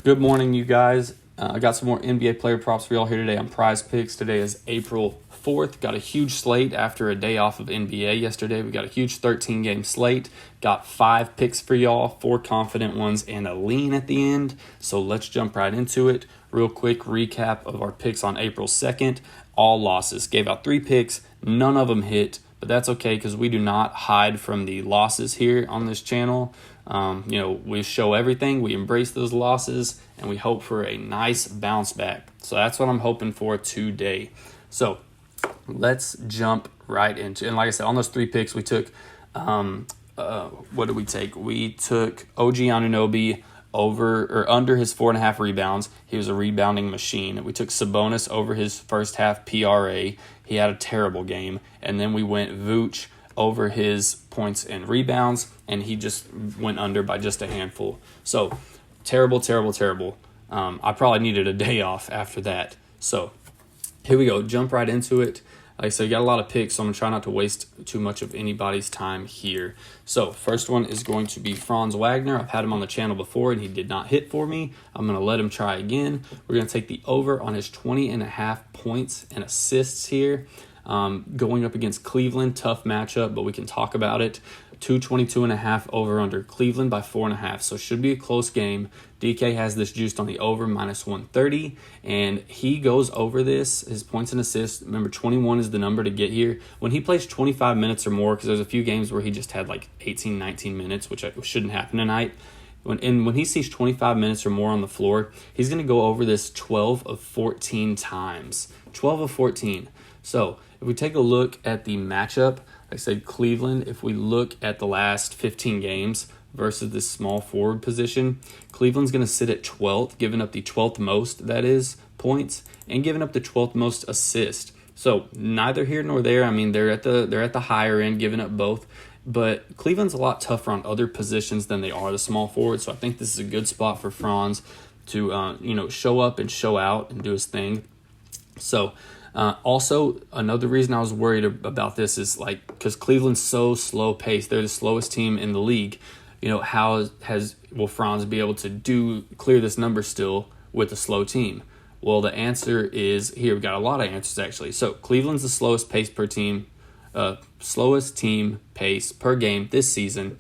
Good morning, you guys. I got some more NBA player props for y'all here today on PrizePicks. Today is April 4th. Got a huge slate after a day off of NBA yesterday. We got a huge 13-game slate. Got 5 picks for y'all, 4 confident ones, and a lean at the end. So let's jump right into it. Real quick recap of our picks on April 2nd. All losses. Gave out 3 picks. None of them hit, but that's okay because we do not hide from the losses here on this channel. We show everything, we embrace those losses, and we hope for a nice bounce back. So that's what I'm hoping for today. So let's jump right into it. And like I said, on those 3 picks, we took, what did we take? We took OG Anunoby over or under his 4.5 rebounds. He was a rebounding machine. We took Sabonis over his first half PRA. He had a terrible game. And then we went Vooch over his points and rebounds, and he just went under by just a handful. So terrible. I probably needed a day off after that. So here we go. Jump right into it. Like I said, you got a lot of picks, so I'm going to try not to waste too much of anybody's time here. So first one is going to be Franz Wagner. I've had him on the channel before, and he did not hit for me. I'm going to let him try again. We're going to take the over on his 20.5 points and assists here. Going up against Cleveland, tough matchup, but we can talk about it. 222.5 over under Cleveland by 4.5, so should be a close game. DK has this juiced on the over -130, and he goes over this, his points and assists. Remember, 21 is the number to get here. When he plays 25 minutes or more, because there's a few games where he just had like 18, 19 minutes, which shouldn't happen tonight. When he sees 25 minutes or more on the floor, he's going to go over this 12 of 14 times. 12 of 14. So if we take a look at the matchup, like I said, Cleveland, if we look at the last 15 games versus this small forward position, Cleveland's going to sit at 12th, giving up the 12th most, that is, points, and giving up the 12th most assists. So neither here nor there. I mean, they're at the higher end, giving up both. But Cleveland's a lot tougher on other positions than they are the small forward. So I think this is a good spot for Franz to show up and show out and do his thing. So also, another reason I was worried about this is because Cleveland's so slow paced. They're the slowest team in the league. How will Franz be able to clear this number still with a slow team? Well, the answer is here. We've got a lot of answers actually. So Cleveland's the slowest pace per team, slowest team pace per game this season.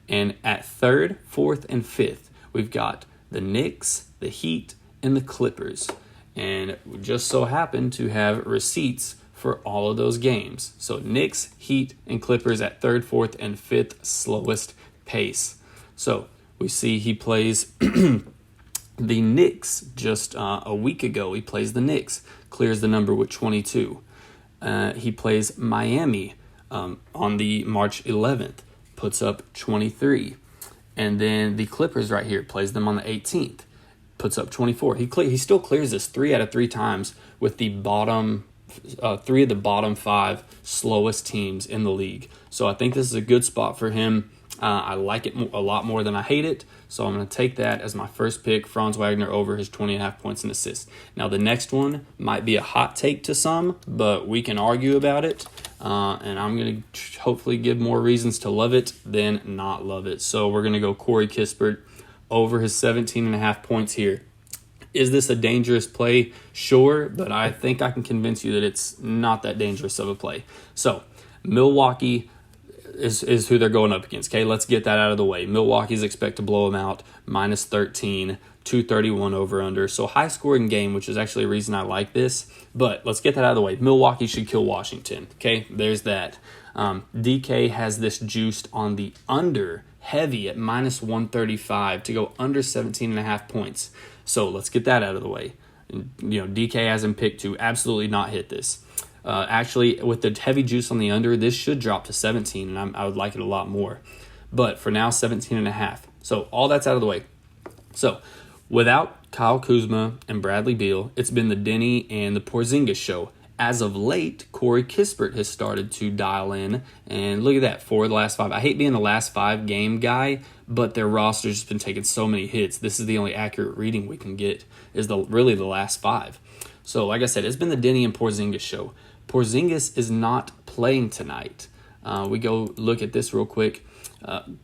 And at 3rd, 4th, and 5th, we've got the Knicks, the Heat, and the Clippers. And we just so happen to have receipts for all of those games. So Knicks, Heat, and Clippers at 3rd, 4th, and 5th slowest pace. So we see he plays the Knicks just a week ago. He plays the Knicks, clears the number with 22. He plays Miami on the March 11th, puts up 23. And then the Clippers right here plays them on the 18th. Puts up 24. He still clears this 3 out of 3 times with the bottom 3 of the bottom 5 slowest teams in the league. So I think this is a good spot for him. I like it a lot more than I hate it. So I'm going to take that as my first pick, Franz Wagner over his 20.5 points and assists. Now the next one might be a hot take to some, but we can argue about it. And I'm going to hopefully give more reasons to love it than not love it. So we're going to go Corey Kispert over his 17.5 points here. Is this a dangerous play? Sure, but I think I can convince you that it's not that dangerous of a play. So Milwaukee is who they're going up against. Okay, let's get that out of the way. Milwaukee's expect to blow them out, -13, 231 over under. So high scoring game, which is actually a reason I like this. But let's get that out of the way. Milwaukee should kill Washington. Okay, there's that. DK has this juiced on the under heavy at -135 to go under 17.5 points. So let's get that out of the way. DK has him picked to absolutely not hit this. Actually, with the heavy juice on the under, this should drop to 17, and I would like it a lot more. But for now, 17.5. So all that's out of the way. So without Kyle Kuzma and Bradley Beal, it's been the Denny and the Porzingis show. As of late, Corey Kispert has started to dial in, and look at that, 4 of the last 5. I hate being the last 5 game guy, but their roster's just been taking so many hits. This is the only accurate reading we can get, is really the last 5. So like I said, it's been the Denny and Porzingis show. Porzingis is not playing tonight. We go look at this real quick.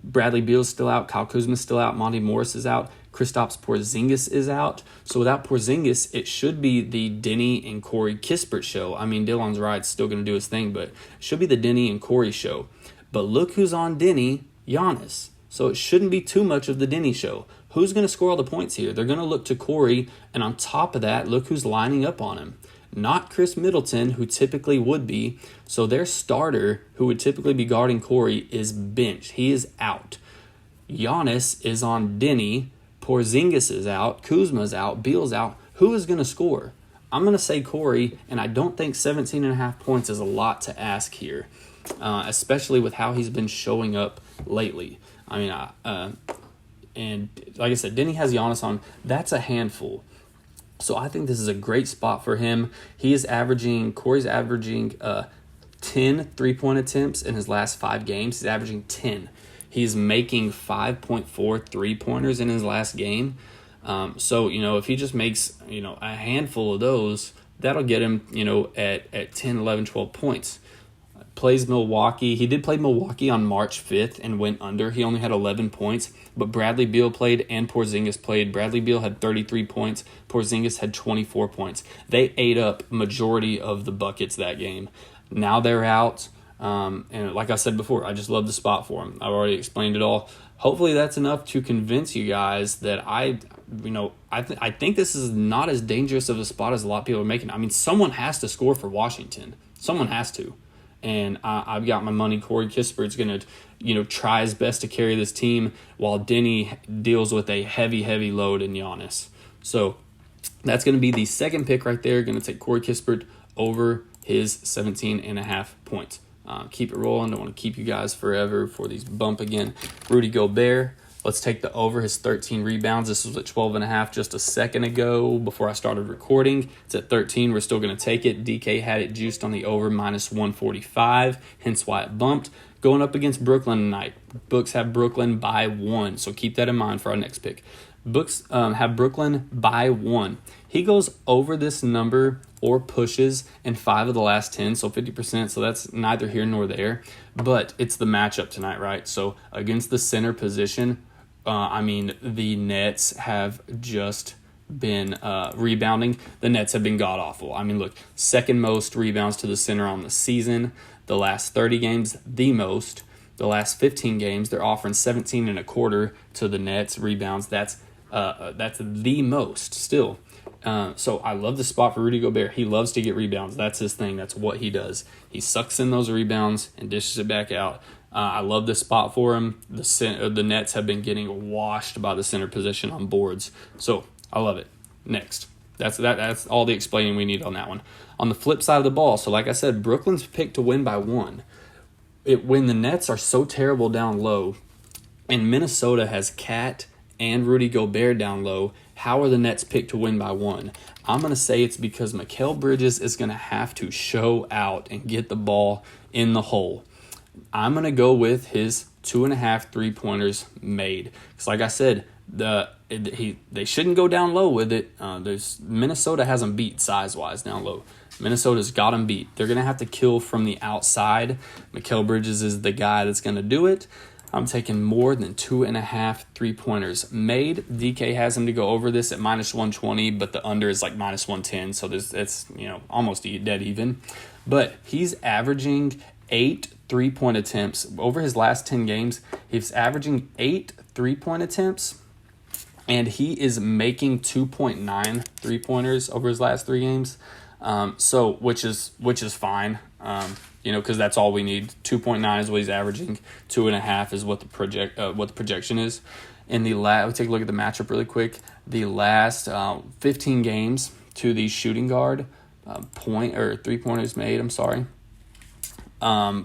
Bradley Beal's still out. Kyle Kuzma's still out. Monty Morris is out. Kristaps Porzingis is out. So without Porzingis, it should be the Denny and Corey Kispert show. I mean, Dylan's right, still going to do his thing, but it should be the Denny and Corey show. But look who's on Denny, Giannis. So it shouldn't be too much of the Denny show. Who's going to score all the points here? They're going to look to Corey, and on top of that, look who's lining up on him. Not Chris Middleton, who typically would be. So their starter, who would typically be guarding Corey, is benched. He is out. Giannis is on Denny. Porzingis is out. Kuzma's out. Beal's out. Who is going to score? I'm going to say Corey, and I don't think 17.5 points is a lot to ask here, especially with how he's been showing up lately. I mean, and like I said, Denny has Giannis on. That's a handful. So I think this is a great spot for him. Corey's averaging 10 3-point attempts in his last 5 games. He's averaging 10. He's making 5.4 3-pointers in his last game. So, if he just makes, a handful of those, that'll get him, at 10, 11, 12 points. Plays Milwaukee. He did play Milwaukee on March 5th and went under. He only had 11 points, but Bradley Beal played and Porzingis played. Bradley Beal had 33 points. Porzingis had 24 points. They ate up majority of the buckets that game. Now they're out, and like I said before, I just love the spot for him. I've already explained it all. Hopefully that's enough to convince you guys that I think this is not as dangerous of a spot as a lot of people are making. I mean, someone has to score for Washington. Someone has to. And I've got my money. Corey Kispert's going to, try his best to carry this team while Denny deals with a heavy, heavy load in Giannis. So that's going to be the second pick right there. Going to take Corey Kispert over his 17.5 points. Keep it rolling. Don't want to keep you guys forever for these bump again. Rudy Gobert. Let's take the over his 13 rebounds. This was at 12.5 just a second ago before I started recording. It's at 13. We're still going to take it. DK had it juiced on the over minus 145, hence why it bumped. Going up against Brooklyn tonight. Books have Brooklyn by 1, so keep that in mind for our next pick. Books have Brooklyn by 1. He goes over this number or pushes in 5 of the last 10, so 50%, so that's neither here nor there. But it's the matchup tonight, right? So against the center position, the Nets have just been rebounding. The Nets have been god-awful. I mean, look, second most rebounds to the center on the season. The last 30 games, the most. The last 15 games, they're offering 17.25 to the Nets rebounds. That's the most still. So I love the spot for Rudy Gobert. He loves to get rebounds. That's his thing. That's what he does. He sucks in those rebounds and dishes it back out. I love this spot for him. The Nets have been getting washed by the center position on boards. So I love it. Next. That's all the explaining we need on that one. On the flip side of the ball, so like I said, Brooklyn's picked to win by 1. When the Nets are so terrible down low, and Minnesota has Cat and Rudy Gobert down low, how are the Nets picked to win by 1? I'm going to say it's because Mikhail Bridges is going to have to show out and get the ball in the hole. I'm going to go with his 2.5 3-pointers made. Because like I said, they shouldn't go down low with it. Minnesota has them beat size-wise down low. Minnesota's got them beat. They're going to have to kill from the outside. Mikhail Bridges is the guy that's going to do it. I'm taking more than 2.5 3-pointers made. DK has him to go over this at minus 120, but the under is like minus 110, so it's almost dead even. But he's averaging 8 3-point attempts over his last 10 games. He's averaging 8 3-point attempts, and he is making 2.9 3-pointers over his last 3 games. Which is fine. Because that's all we need. 2.9 is what he's averaging. 2.5 is what the projection is. In the we take a look at the matchup really quick. The last 15 games to the shooting guard, 3-pointers made. I'm sorry.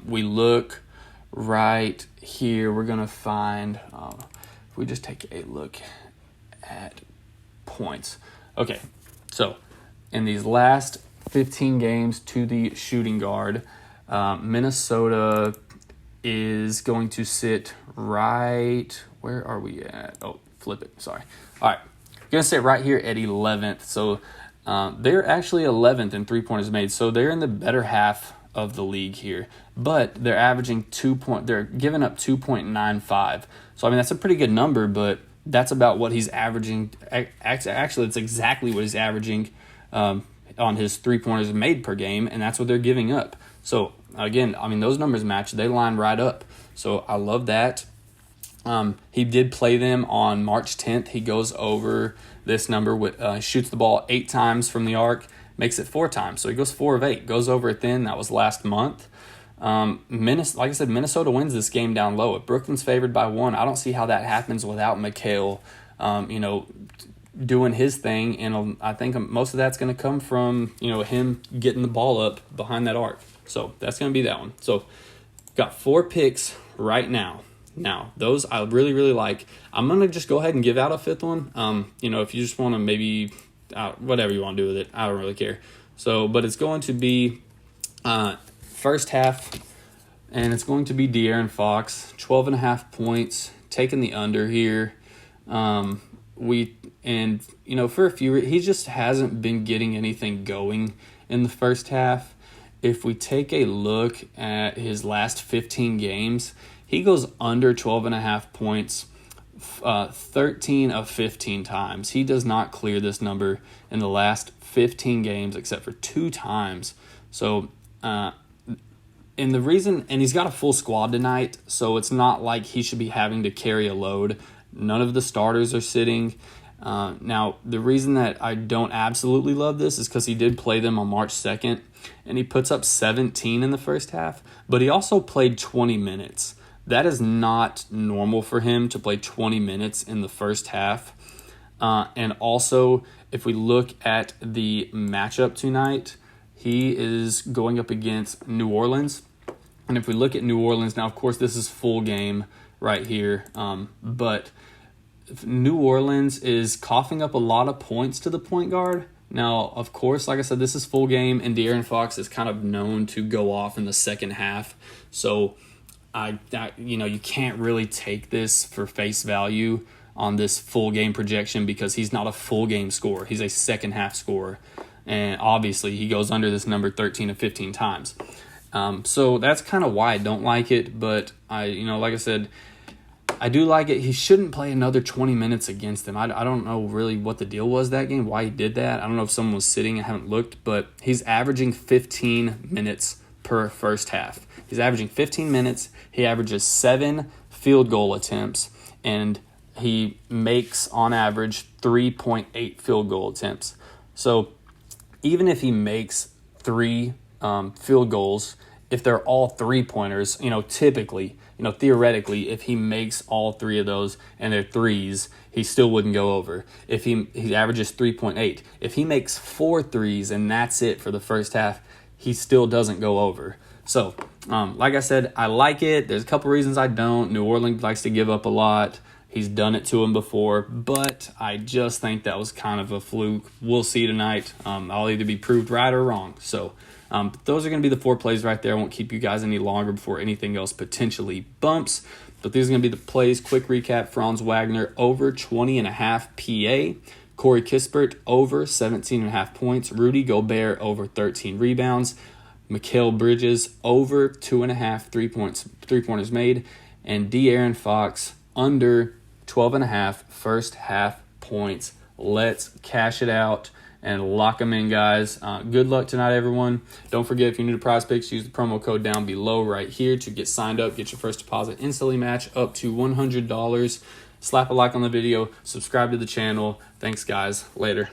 We look right here. We're gonna find. If we just take a look at points. Okay, so in these last 15 games to the shooting guard, Minnesota is going to sit right, where are we at? Oh, flip it, sorry. All right, going to sit right here at 11th. So they're actually 11th in 3-pointers made. So they're in the better half of the league here. But they're averaging they're giving up 2.95. So, I mean, that's a pretty good number, but that's about what he's averaging. Actually, it's exactly what he's averaging on his three-pointers made per game, and that's what they're giving up. So, again, I mean, those numbers match. They line right up. So I love that. He did play them on March 10th. He goes over this number with shoots the ball 8 times from the arc, makes it 4 times. So he goes 4 of 8, goes over it then. That was last month. Like I said, Minnesota wins this game down low. If Brooklyn's favored by 1, I don't see how that happens without Mikhail, doing his thing. And I think most of that's going to come from, him getting the ball up behind that arc. So that's going to be that one. So got 4 picks right now. Now, those I really, really like. I'm going to just go ahead and give out a 5th one. If you just want to maybe, whatever you want to do with it, I don't really care. So, but it's going to be first half, and it's going to be DeAaron Fox, 12.5 points, taking the under here. For a few, he just hasn't been getting anything going in the first half. If we take a look at his last 15 games, he goes under 12.5 points 13 of 15 times. He does not clear this number in the last 15 games except for 2 times. So, and he's got a full squad tonight, so it's not like he should be having to carry a load. None of the starters are sitting. Now, the reason that I don't absolutely love this is because he did play them on March 2nd, and he puts up 17 in the first half, but he also played 20 minutes. That is not normal for him to play 20 minutes in the first half. And also, if we look at the matchup tonight, he is going up against New Orleans. And if we look at New Orleans, now, of course, this is full game right here, but New Orleans is coughing up a lot of points to the point guard. Now, of course, like I said, this is full game, and DeAaron Fox is kind of known to go off in the second half. So, you can't really take this for face value on this full game projection because he's not a full game scorer. He's a second half scorer. And obviously, he goes under this number 13 to 15 times. So that's kind of why I don't like it. But like I said, I do like it. He shouldn't play another 20 minutes against them. I don't know really what the deal was that game, why he did that. I don't know if someone was sitting. I haven't looked. But he's averaging 15 minutes per first half. He's averaging 15 minutes. He averages 7 field goal attempts. And he makes, on average, 3.8 field goal attempts. So even if he makes 3 field goals, if they're all 3-pointers, typically, theoretically, if he makes all 3 of those and they're threes, he still wouldn't go over. If he averages 3.8, if he makes 4 threes and that's it for the first half, he still doesn't go over. So, like I said, I like it. There's a couple reasons I don't. New Orleans likes to give up a lot. He's done it to him before, but I just think that was kind of a fluke. We'll see tonight. I'll either be proved right or wrong. So, those are going to be the 4 plays right there. I won't keep you guys any longer before anything else potentially bumps. But these are going to be the plays. Quick recap: Franz Wagner over 20.5 PA. Corey Kispert over 17.5 points. Rudy Gobert over 13 rebounds. Mikhail Bridges over 2.5 3-pointers made. And DeAaron Fox under 12.5 first half points. Let's cash it out and lock them in, guys. Good luck tonight, everyone. Don't forget, if you're new to PrizePicks, use the promo code down below right here to get signed up. Get your first deposit instantly match up to $100. Slap a like on the video. Subscribe to the channel. Thanks, guys. Later.